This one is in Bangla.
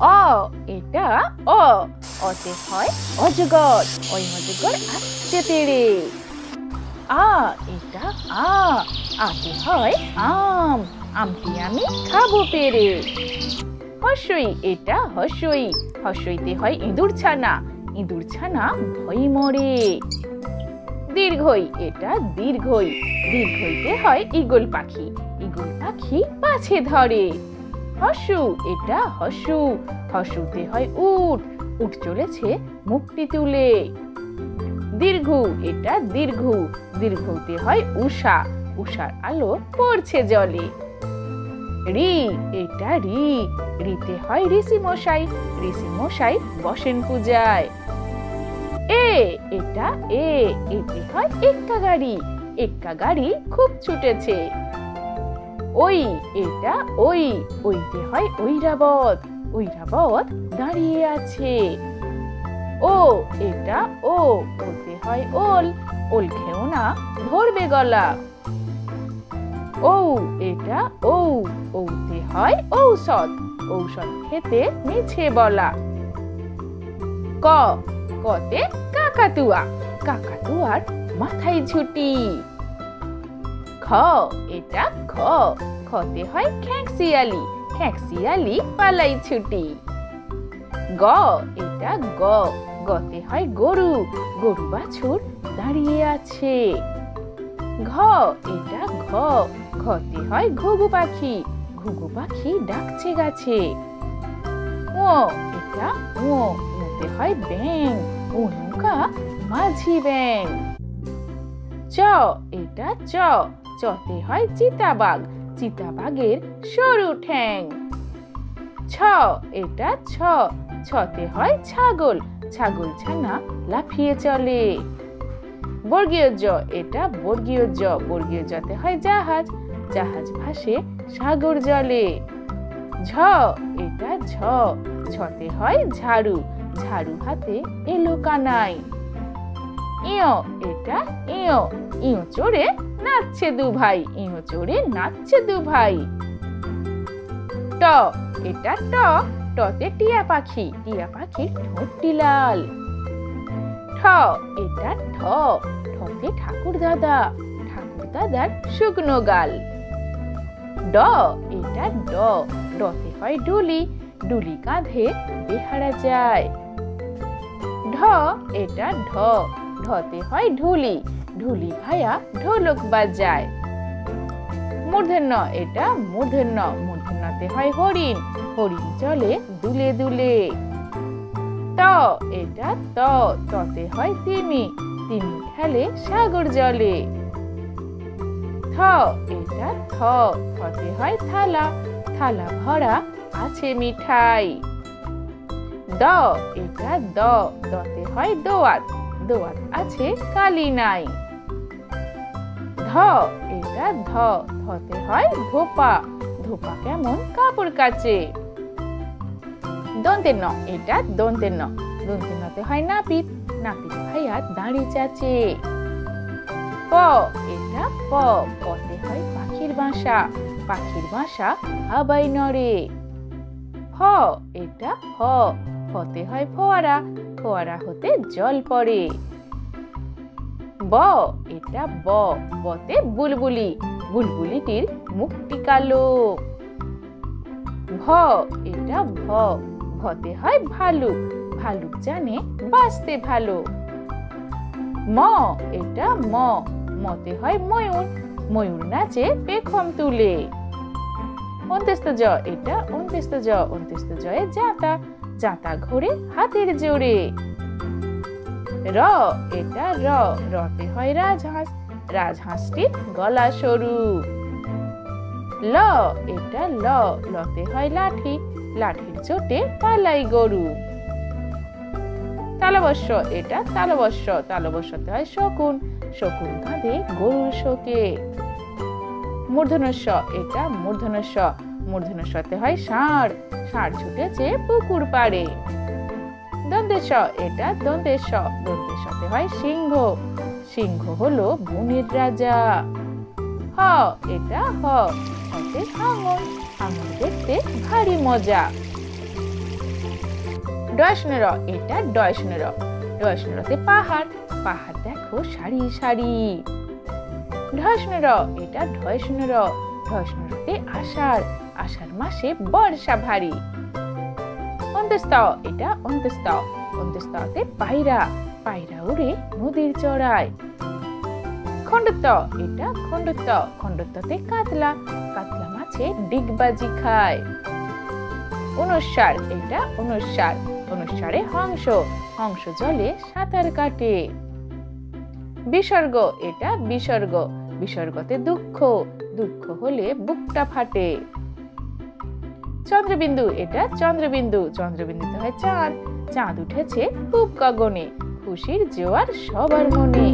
অ এটা অ অতে হয় অজগর ওই অজগর আসছে তেড়ে আ এটা আতে হয় আম আমটি আমি খাবো পেরে হর্ষই এটা হর্ষই হর্ষইতে হয় ইঁদুর ছানা ভয় মরে দীর্ঘই এটা দীর্ঘই দীর্ঘইতে হয় ঈগল পাখি পাছে ধরে হর্ষু এটা হর্ষু হর্ষুতে হয় উট চলেছে মুখটি তুলে দীর্ঘু এটা দীর্ঘতে হয় উষার আলো পড়ছে জলে রি এটা রিতে হয় ঋষি মশাই বসেন পূজায় এটা এতে হয় এক্কা গাড়ি খুব ছুটেছে ওই এটা ওইতে হয় ঐরাবত দাঁড়িয়ে আছে ও এটা ওতে হয় ওল খেও না ধরবে গলা ও এটা ওতে হয় ঔষধ খেতে মিছে বলা কতে কাকাতুয়ার মাথায় ঝুটি খ এটা খতে হয় খ্যাঁকশিয়ালি পালাই ছুটি গ এটা গতে হয় গরু বাছুর দাঁড়িয়ে আছে ঘ এটা ঘতে হয় ঘুঘু পাখি ডাকছে গাছে ও এটা ওতে হয় ব্যাঙ নৌকা মাঝি ব্যাঙ চ এটা চতে হয় চিতাবাঘের সরু ঠ্যাং ছ এটা ছতে হয় ছাগল ছানা লাফিয়ে চলে বর্গীয় জ এটা বর্গীয় জতে হয় জাহাজ ভাসে সাগর জলে ঝ এটা ঝতে হয় ঝাড়ু হাতে এলো কানাই ইয় এটা ইয় চড়ে নাচছে দু ভাই ট এটা টতে টিয়া পাখির ঠোঁটটি লাল ঠ এটা ঠতে ঠাকুর দাদার শুকনো গাল ড এটা ডতে হয় ডুলি কাঁধে বেহারা যায় ঢ এটা ঢতে হয় ঢুলি ভায়া ঢোলক বাজায় মূর্ধন্য এটা মূর্ধন্যতে হয় হরিণ চলে দুলে ত এটা ততে হয় তিমি খেলে সাগর জলে থ এটা থতে হয় থালা ভরা আছে মিঠাই দ এটা দতে হয় দোয়াত আছে কালি নাই ধ এটা ধতে হয় ধোপা কেমন কাপড় কাচে দন্তের ন এটা দন্তের নতে হয় নাপিত ভাইয়া দাঁড়ি চাচে প এটা পতে হয় পাখির বাসা হাবাই নড়ে ফ এটা ফতে হয় ফোয়ারা হতে জল পড়ে ব এটা বতে বুলবুলিটির মুখটি কালো ভ এটা ভতে হয় ভালুক জানে বাঁচতে ভালো ম এটা মতে হয় ময়ূর নাচে পেখম তুলে অন্ত্যেষ্ঠ জ এটা অন্ত্যেষ্ঠ জয়ে জাঁতা ঘোরে হাতের জোরে র এটা রতে হয় রাজহাঁসটির গলা সরু ল এটা লতে হয় লাঠির চোটে পালাই গরু তালবস্য এটা তালবস্যতে হয় শকুন কাঁধে গরুর শোকে মূর্ধন্যস্ব এটা মূর্ধন্যস্বতে হয় ষাঁড় ছুটেছে পুকুর পাড়ে দন্তেশ এটা দন্তেশতে হয় সিংহ হলো বনের রাজা হ এটা হতে হাঙর দেখতে ভারী মজা ডয় শূন্য র, এটা ডয় শূন্য র। ডয় শূন্য রতে পাহাড়, পাহাড় দেখো সারি সারি। ঢয় শূন্য র, এটা ঢয় শূন্য র। ঢয় শূন্য রতে আষাঢ়, আষাঢ় মাসে বর্ষা ভারী। অন্তঃস্থ, এটা অন্তঃস্থ, অন্তঃস্থতে পায়রা, পায়রা উড়ে নদীর চড়ায়। খণ্ডত্ব, এটা খণ্ডত্ব, খণ্ডত্বতে কাতলা, কাতলা মাছে ডিগবাজি খায়। অনুস্বার, এটা অনুস্বার, অনুস্বারে হংস, হংস জলে সাঁতার কাটে। বিসর্গ, এটা বিসর্গ, বিসর্গতে দুঃখ, দুঃখ হলে বুকটা ফাটে। চন্দ্রবিন্দু, এটা চন্দ্রবিন্দু, চন্দ্রবিন্দুতে হয় চাঁদ, চাঁদ উঠেছে পূব গগনে, খুশির জোয়ার সবার মনে।